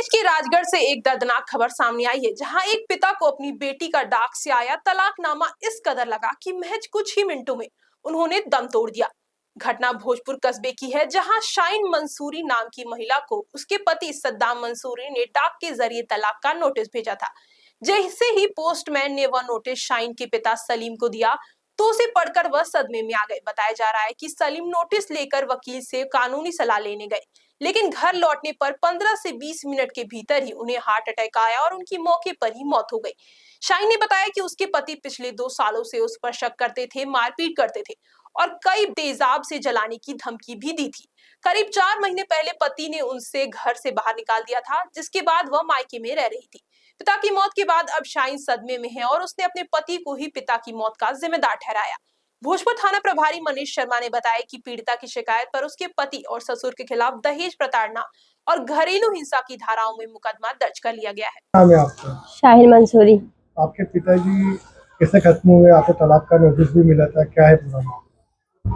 बीच के राजगढ़ से एक दर्दनाक खबर सामने आई है, जहां एक पिता को अपनी बेटी का डाक से आया तलाकनामा इस कदर लगा कि महज कुछ ही मिनटों में उन्होंने दम तोड़ दिया। घटना भोजपुर कस्बे की है, जहां शाइन मंसूरी नाम की महिला को उसके पति सद्दाम मंसूरी ने डाक के जरिए तलाक का नोटिस भेजा था। जैसे ही पोस्टमैन ने वह नोटिस शाइन के पिता सलीम को दिया तो उसे पढ़कर वह सदमे में आ गए। बताया जा रहा है कि सलीम नोटिस लेकर वकील से कानूनी सलाह लेने गए, लेकिन घर लौटने पर 15 से 20 मिनट के भीतर ही उन्हें हार्ट अटैक आया और उनकी मौके पर ही मौत हो गई। शाइन ने बताया कि उसके पति पिछले 2 सालों से उस पर शक करते थे, मारपीट करते थे और कई तेजाब से जलाने की धमकी भी दी थी। करीब 4 महीने पहले पति ने उनसे घर से बाहर निकाल दिया था, जिसके बाद वह मायके में रह रही थी। पिता की मौत के बाद अब शाइन सदमे में है और उसने अपने पति को ही पिता की मौत का जिम्मेदार ठहराया। भोजपुर थाना प्रभारी मनीष शर्मा ने बताया कि पीड़िता की शिकायत पर उसके पति और ससुर के खिलाफ दहेज प्रताड़ना और घरेलू हिंसा की धाराओं में मुकदमा दर्ज कर लिया गया है। नाम है आपका? शाहिन मंसूरी। आपके पिताजी कैसे खत्म हुए? आपको तलाक का नोटिस भी मिला था, क्या है पूरा मामला?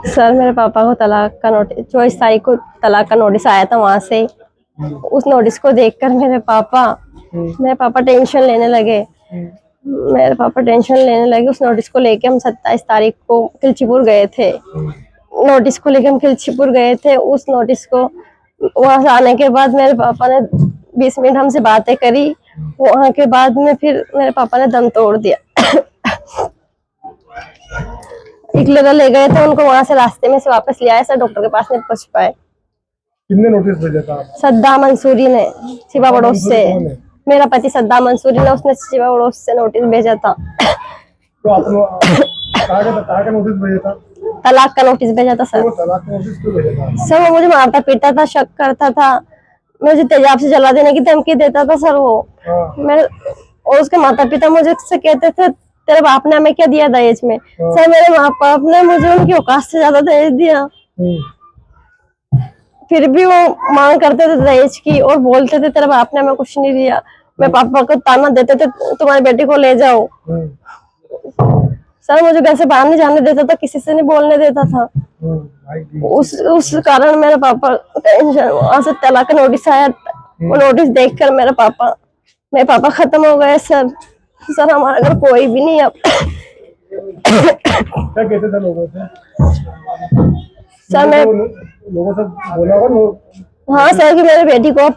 सर, मेरे पापा को तलाक का नोटिस 24 तारीख को तलाक का नोटिस आया था वहाँ से। उस नोटिस को देखकर मेरे पापा टेंशन लेने लगे। उस नोटिस को लेके हम 27 तारीख को किलचीपुर गए थे। उस नोटिस को वहाँ से आने के बाद मेरे पापा ने 20 मिनट हमसे बातें करी। वहाँ के बाद में फिर मेरे पापा ने दम तोड़ दिया। एक जगह ले गए थे उनको, वहाँ से रास्ते में से वापस ले आए सर, डॉक्टर के पास नहीं पहुँच पाए। किसने नोटिस भेजा था? सद्दाम मंसूरी ने, शिवा बड़ोस से। मेरा पति सद्दाम मंसूरी ने, उसने शिवा बड़ोस से नोटिस भेजा था। तो आपने कहाँ का नोटिस भेजा था? तलाक का नोटिस भेजा था सर। तो तलाक का नोटिस क्यों भेजा था? सर, वो मुझे मारता पीटता था, शक करता था, मुझे तेजाब से जला देने की धमकी देता था सर वो। और उसके माता पिता मुझे से कहते थे तेरे बाप ने हमें क्या दिया दहेज में? सर, मेरे माँ बाप ने मुझे उनकी औकात से ज्यादा दहेज दिया। फिर भी वो मांग करते थे दहेज की और बोलते थे तेरे बाप ने हमें कुछ नहीं दिया। मैं पापा को ताना देते थे तुम्हारी बेटी को ले जाओ। सर, मुझे घर से बाहर नहीं जाने देता था, किसी से नहीं बोलने देता था। उस कारण मेरे पापा टेंशन, वहां से तलाक का नोटिस आया। वो नोटिस देखकर मेरे पापा खत्म हो गए सर। सर, हमारे घर कोई भी नहीं अब। क्या कहते थे लोगों से? सर, मैं लोगों से बोला होगा? हाँ सर, कि मेरी बेटी को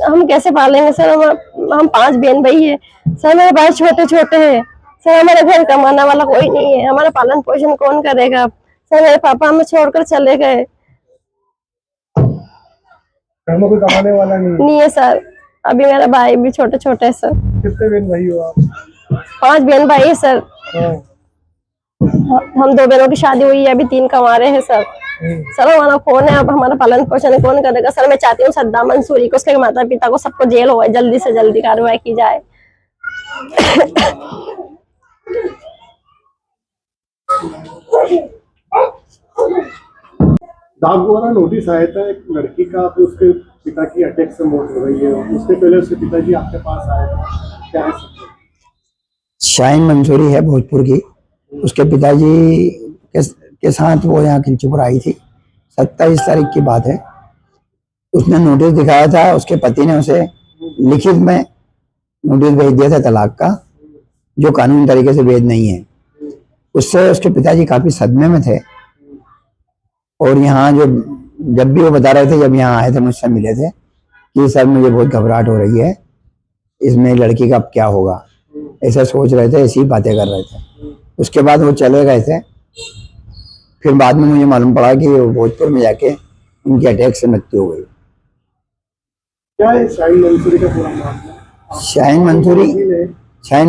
हम कैसे पालेंगे सर? हम 5 बहन भाई है सर, मेरे भाई छोटे छोटे हैं सर। हमारे घर कमाने वाला कोई नहीं है, हमारा पालन पोषण कौन करेगा सर? मेरे पापा हमें छोड़कर चले गए। घर में कोई कमाने वाला नहीं है सर। अभी मेरा भाई भी छोटे छोटे है सर। कितने बहन भाई हो आप? 5 बहन भाई है सर। हम 2 बहनों की शादी हुई है, अभी 3 कमा रहे हैं सर। सर, हमारा कौन है अब? हमारा पालन पोषण कौन करेगा सर? मैं चाहती हूँ सद्दाम मंसूरी को, उसके माता पिता को, सबको जेल हो, जल्दी से जल्दी कार्रवाई की जाए। डाक द्वारा नोटिस आया था एक लड़की का, तो उसके पिता की अटैक से मौत हो गई है। उससे पहले उसके पिताजी आपके पास आए थे, क्या है सब? शाइन मंसूरी है भोजपुर की। उसके पिताजी के साथ वो यहाँ किलचीपुर आई थी। 27 तारीख की बात है। उसने नोटिस दिखाया था, उसके पति ने उसे लिखित में नोटिस भेज दिया था तलाक का, जो कानूनी तरीके से वैध नहीं है। उससे उसके पिताजी काफी सदमे में थे और यहाँ जब भी वो बता रहे थे, जब यहाँ आए थे मुझसे मिले थे, कि सर मुझे बहुत घबराहट हो रही है, इसमें लड़की का अब क्या होगा, ऐसा सोच रहे थे, ऐसी बातें कर रहे थे। उसके बाद वो चले गए थे। फिर बाद में मुझे मालूम पड़ा कि वो भोजपुर में जाके उनकी अटैक से मृत्यु हो गई। क्या है शाइन मंसूरी का पूरा मामला? शाइन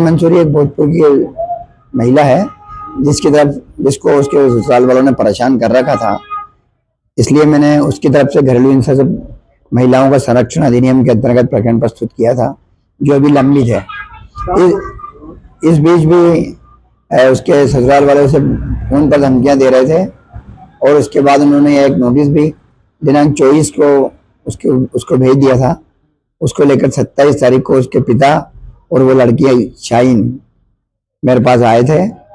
मंसूरी एक भोजपुर की महिला है, जिसको उसके ससुराल वालों ने परेशान कर रखा था। इसलिए मैंने उसकी तरफ से घरेलू हिंसा से महिलाओं का संरक्षण अधिनियम के अंतर्गत प्रकरण प्रस्तुत किया था, जो अभी लंबित है। इस बीच भी उसके ससुराल वालों से फोन पर धमकियां दे रहे थे और उसके बाद उन्होंने एक नोटिस भी दिनांक 24 को उसको भेज दिया था। उसको लेकर 27 तारीख को उसके पिता और वो लड़की शाइन मेरे पास आए थे।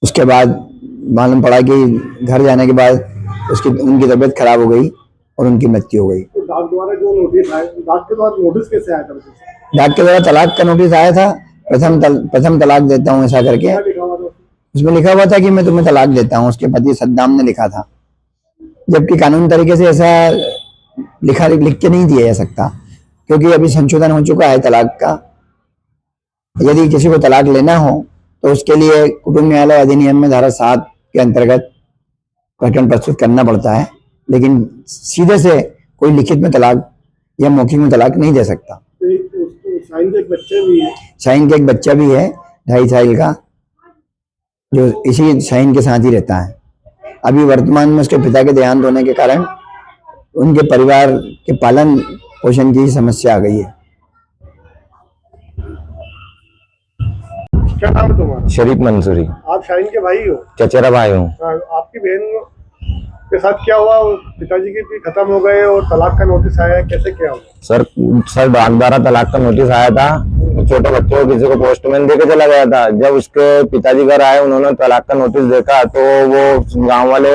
उसके बाद मालूम पड़ा कि घर जाने के बाद उनकी तबीयत खराब हो गई और उनकी मृत्यु हो गई। तो डाक द्वारा जो नोटिस आया, डाक के द्वारा नोटिस कैसे आया था मुझे? डाक के द्वारा तलाक का नोटिस आया था, प्रथम तलाक देता हूँ ऐसा करके। क्या लिखा हुआ था? उसमें लिखा हुआ था कि मैं तुम्हें तलाक देता हूँ, उसके पति सद्दाम ने लिखा था, जबकि कानून तरीके से ऐसा लिख के नहीं दिया जा सकता, क्योंकि अभी संशोधन हो चुका है तलाक का। यदि किसी को तलाक लेना हो तो उसके लिए कुटुंब न्यायालय अधिनियम में धारा 7 के अंतर्गत प्रकरण प्रस्तुत करना पड़ता है, लेकिन सीधे से कोई लिखित में तलाक या मौखिक में तलाक नहीं दे सकता। शाहीन के एक बच्चे भी है। शाहीन के एक बच्चा भी है 2.5 साल का, जो इसी शाहीन के साथ ही रहता है। अभी वर्तमान में उसके पिता के देहांत होने के कारण उनके परिवार के पालन पोषण की समस्या आ गई है। क्या नाम है तुम्हारा? शरीफ मंसूरी। आप शाहीन के भाई हो? चचेरा भाई हूँ। आपकी बहन के साथ क्या हुआ? पिताजी के भी खत्म हो गए और तलाक का नोटिस आया है, कैसे क्या हुआ? सर डाक द्वारा तलाक का नोटिस आया था, छोटे बच्चे को किसी को पोस्टमैन देके चला गया था। जब उसके पिताजी घर आए, उन्होंने तलाक का नोटिस देखा तो वो गांव वाले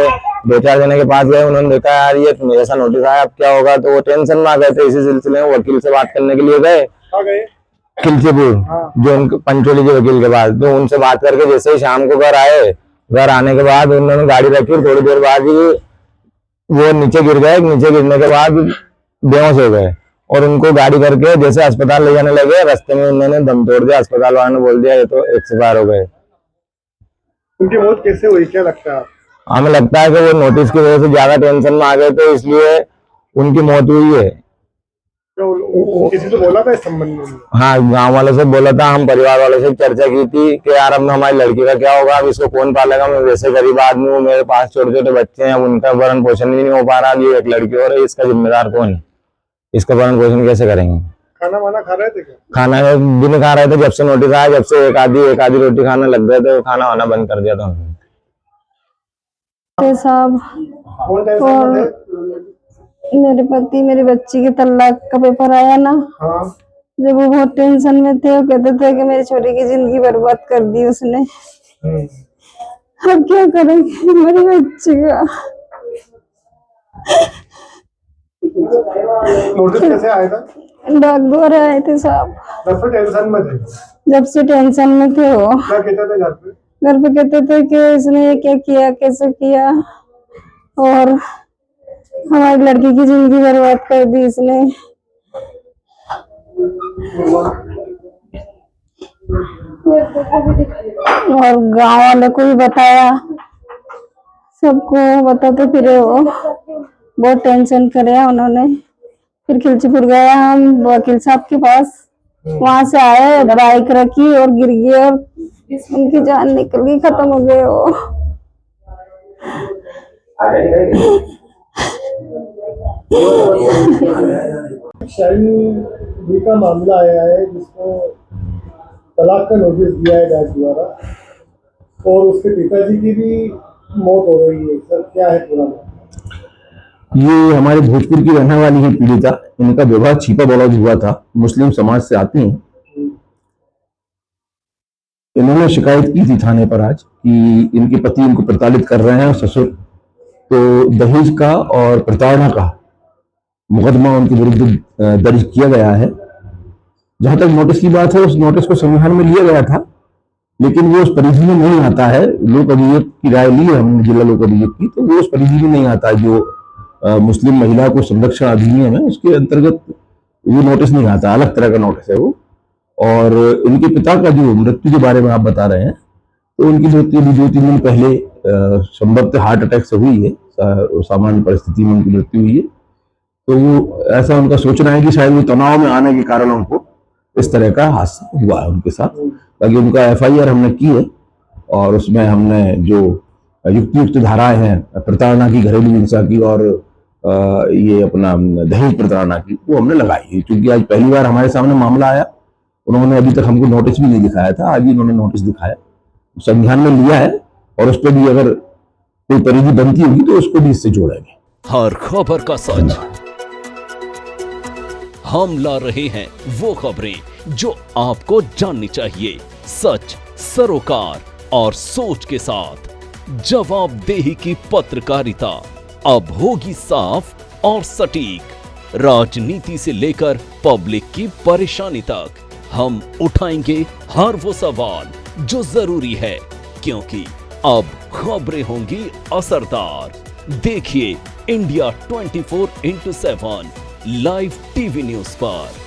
2-4 जने के पास गए, उन्होंने देखा यार ये ऐसा नोटिस आया, अब क्या होगा? तो वो टेंशन में आ गए थे। इसी सिलसिले में वकील से बात करने के लिए गए खिलचीपुर, जो उनके पंचोली के वकील के पास। तो उनसे बात करके जैसे ही शाम को घर आए, घर आने के बाद उन्होंने गाड़ी रखी, थोड़ी देर बाद ही वो नीचे गिर गए। नीचे गिरने के बाद बेहोश हो गए और उनको गाड़ी करके जैसे अस्पताल ले जाने लगे, रास्ते में उन्होंने दम तोड़ दिया। अस्पताल वालों ने बोल दिया ये तो एक्सपायर हो गए। उनकी मौत कैसे हुई, क्या लगता है? हमें लगता है कि वो नोटिस की वजह से ज्यादा टेंशन में आ गए थे, इसलिए उनकी मौत हुई है। किसी से बोला था इस संबंध में? हाँ, गांव वालों से बोला था, हम परिवार वालों से चर्चा की थी कि यार अब हमारी लड़की का क्या होगा, अब इसको कौन पालेगा? मैं वैसे गरीब आदमी हूँ, मेरे पास छोटे छोटे बच्चे हैं, उनका भरण पोषण भी नहीं हो पा रहा। ये एक लड़की और है, इसका जिम्मेदार कौन है? इसका भरण पोषण कैसे करेंगे? खाना वाना खा रहे थे क्या? खाना भी नहीं खा रहे थे। जब से नोटिस आया, जब से एक आधी रोटी खाने लग गए थे, खाना वाना बंद कर दिया था उन्होंने। साहब और मेरे पति मेरे बच्ची के तलाक का पेपर आया ना, हाँ। जब वो बहुत टेंशन में थे, वो कहते थे कि मेरी छोटी की जिंदगी बर्बाद कर दी उसने। अब क्या करेंगे मेरे बच्चे का? नोटिस कैसे आया था? डाक द्वारा आए थे साहब। जब से टेंशन में थे? जब से टेंशन में थे वो। क्या कहते थे घर पे? घर पे कहते थे कि इसने ये क्या किया, कैसे किया, और हमारी लड़की की जिंदगी बर्बाद कर दी इसने। और गांव वाले को भी बताया, सबको बताते फिरे वो, बहुत टेंशन करे उन्होंने। फिर खिलचीपुर गए हम वकील साहब के पास, वहां से आए, बाइक रखी और गिर गए और उनकी जान निकल गई, खत्म हो गए वो। शाहीन जी का मामला आया है जिसको तलाक का नोटिस दिया है डाक द्वारा, और उसके पिताजी की भी मौत हो गई है। सर क्या है पूरा? ये हमारे भोजपुर की रहने वाली है पीड़िता। इनका विवाह छिपा बलौज हुआ था, मुस्लिम समाज से आती हैं। इन्होंने शिकायत की थी थाने पर आज कि इनके पति इनको प्रताड़ित कर रहे हैं, और ससुर। तो दहेज का और प्रताड़ना का मुकदमा उनके विरुद्ध दर्ज किया गया है। जहां तक नोटिस की बात है, उस नोटिस को संज्ञान में लिया गया था, लेकिन वो उस परिधि में नहीं आता है। लोक अभियोग की राय ली है हमने, जिला लोक अभियोग की, तो वो उस परिधि में नहीं आता है जो मुस्लिम महिला को संरक्षण अधिनियम है, उसके अंतर्गत वो नोटिस नहीं आता, अलग तरह का नोटिस है वो। और इनके पिता का जो मृत्यु के बारे में आप बता रहे हैं, तो उनकी मृत्यु भी 2-3 दिन पहले संभवतः हार्ट अटैक से हुई है, सामान्य परिस्थिति में उनकी मृत्यु हुई है। तो वो ऐसा उनका सोचना है कि शायद वो तनाव में आने के कारण उनको इस तरह का हादसा हुआ है उनके साथ। बाकी उनका FIR हमने की है, और उसमें हमने जो युक्त धाराएं हैं प्रताड़ना की, घरेलू हिंसा की और ये अपना दहेज प्रताड़ना की, वो हमने लगाई है। क्योंकि आज पहली बार हमारे सामने मामला आया, उन्होंने अभी तक हमको नोटिस भी नहीं दिखाया था, आज ही उन्होंने नोटिस दिखाया, संज्ञान में लिया है, और उस पर भी अगर कोई परिधि बनती होगी तो उसको भी इससे जोड़ेंगे। हर खबर का सच हम ला रहे हैं, वो खबरें जो आपको जाननी चाहिए, सच, सरोकार और सोच के साथ। जवाबदेही की पत्रकारिता अब होगी साफ और सटीक, राजनीति से लेकर पब्लिक की परेशानी तक हम उठाएंगे हर वो सवाल जो जरूरी है, क्योंकि अब खबरें होंगी असरदार। देखिए इंडिया 24/7 लाइव टीवी न्यूज़ पर।